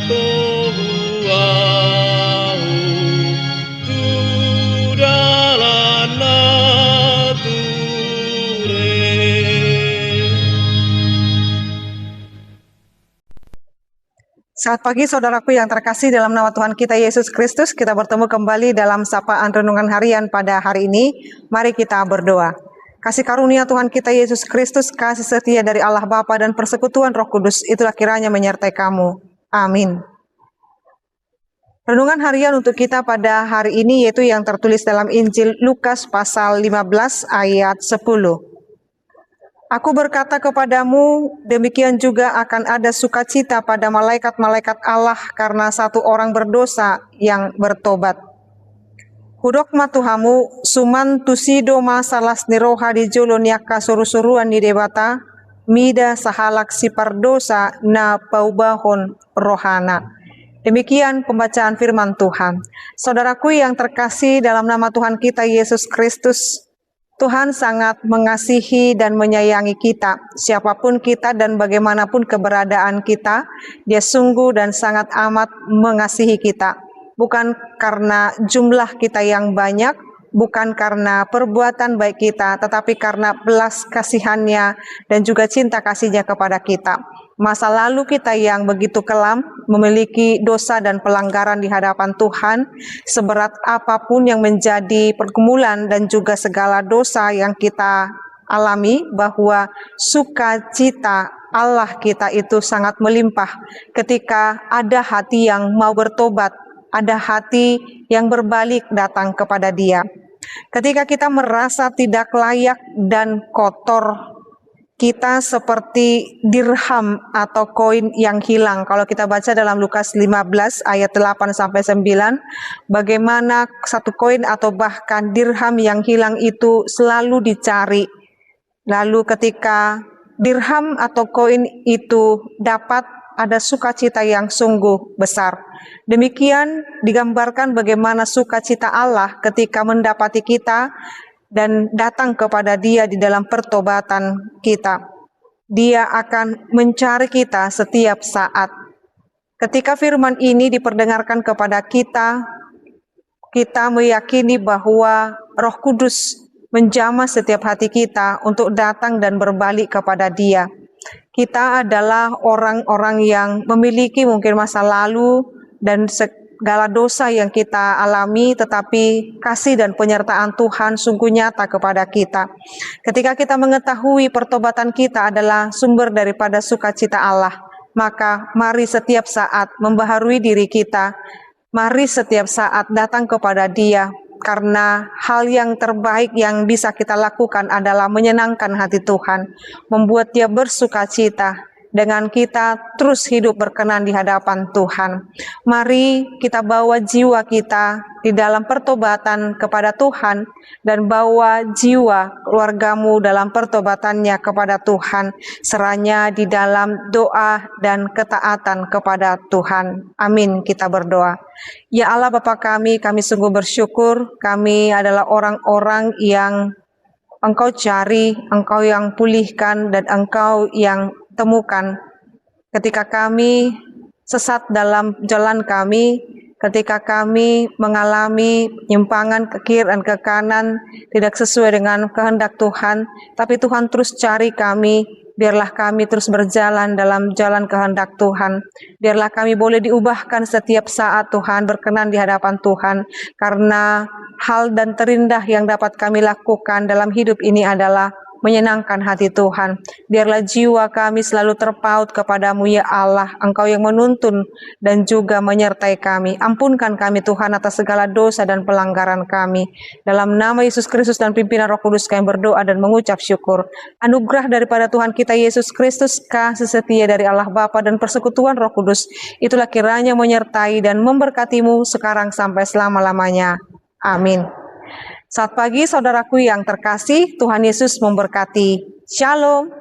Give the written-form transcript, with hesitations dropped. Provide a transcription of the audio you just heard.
tohuau tu dalam nature. Selamat pagi saudaraku yang terkasih dalam nama Tuhan kita Yesus Kristus. Kita bertemu kembali dalam sapaan renungan harian pada hari ini. Mari kita berdoa. Kasih karunia Tuhan kita Yesus Kristus, kasih setia dari Allah Bapa dan persekutuan Roh Kudus, itulah kiranya menyertai kamu. Amin. Renungan harian untuk kita pada hari ini yaitu yang tertulis dalam Injil Lukas pasal 15 ayat 10. Aku berkata kepadamu, demikian juga akan ada sukacita pada malaikat-malaikat Allah karena satu orang berdosa yang bertobat. Hudokma Tuhamu, suman tusido masalas niroha di jolon yaka suruh-suruan di debata, mida sahalak si pardosa na paubahon rohana. Demikian pembacaan firman Tuhan. Saudaraku yang terkasih dalam nama Tuhan kita Yesus Kristus, Tuhan sangat mengasihi dan menyayangi kita, siapapun kita dan bagaimanapun keberadaan kita, Dia sungguh dan sangat amat mengasihi kita. Bukan karena jumlah kita yang banyak, bukan karena perbuatan baik kita, tetapi karena belas kasihannya dan juga cinta kasihnya kepada kita. Masa lalu kita yang begitu kelam, memiliki dosa dan pelanggaran di hadapan Tuhan, seberat apapun yang menjadi pergumulan dan juga segala dosa yang kita alami, bahwa sukacita Allah kita itu sangat melimpah ketika ada hati yang mau bertobat, ada hati yang berbalik datang kepada Dia. Ketika kita merasa tidak layak dan kotor, kita seperti dirham atau koin yang hilang. Kalau kita baca dalam Lukas 15 ayat 8-9, bagaimana satu koin atau bahkan dirham yang hilang itu selalu dicari. Lalu ketika dirham atau koin itu dapat, ada sukacita yang sungguh besar. Demikian digambarkan bagaimana sukacita Allah ketika mendapati kita dan datang kepada Dia di dalam pertobatan kita. Dia akan mencari kita setiap saat. Ketika firman ini diperdengarkan kepada kita, kita meyakini bahwa Roh Kudus menjamah setiap hati kita untuk datang dan berbalik kepada Dia. Kita adalah orang-orang yang memiliki mungkin masa lalu dan segala dosa yang kita alami, tetapi kasih dan penyertaan Tuhan sungguh nyata kepada kita. Ketika kita mengetahui pertobatan kita adalah sumber daripada sukacita Allah, maka mari setiap saat membaharui diri kita, mari setiap saat datang kepada Dia, karena hal yang terbaik yang bisa kita lakukan adalah menyenangkan hati Tuhan, membuat Dia bersukacita dengan kita terus hidup berkenan di hadapan Tuhan. Mari kita bawa jiwa kita di dalam pertobatan kepada Tuhan dan bawa jiwa keluargamu dalam pertobatannya kepada Tuhan, seranya di dalam doa dan ketaatan kepada Tuhan. Amin, kita berdoa. Ya Allah Bapa kami sungguh bersyukur, kami adalah orang-orang yang Engkau cari, Engkau yang pulihkan, dan Engkau yang temukan ketika kami sesat dalam jalan kami, ketika kami mengalami penyimpangan ke kiri dan ke kanan tidak sesuai dengan kehendak Tuhan, tapi Tuhan terus cari kami. Biarlah kami terus berjalan dalam jalan kehendak Tuhan. Biarlah kami boleh diubahkan setiap saat Tuhan, berkenan di hadapan Tuhan, karena hal dan terindah yang dapat kami lakukan dalam hidup ini adalah menyenangkan hati Tuhan. Biarlah jiwa kami selalu terpaut kepadamu ya Allah, Engkau yang menuntun dan juga menyertai kami. Ampunkan kami Tuhan atas segala dosa dan pelanggaran kami. Dalam nama Yesus Kristus dan pimpinan Roh Kudus kami berdoa dan mengucap syukur. Anugerah daripada Tuhan kita Yesus Kristus, kasih setia dari Allah Bapa dan persekutuan Roh Kudus, itulah kiranya menyertai dan memberkatimu sekarang sampai selama-lamanya. Amin. Selamat pagi saudaraku yang terkasih, Tuhan Yesus memberkati. Shalom.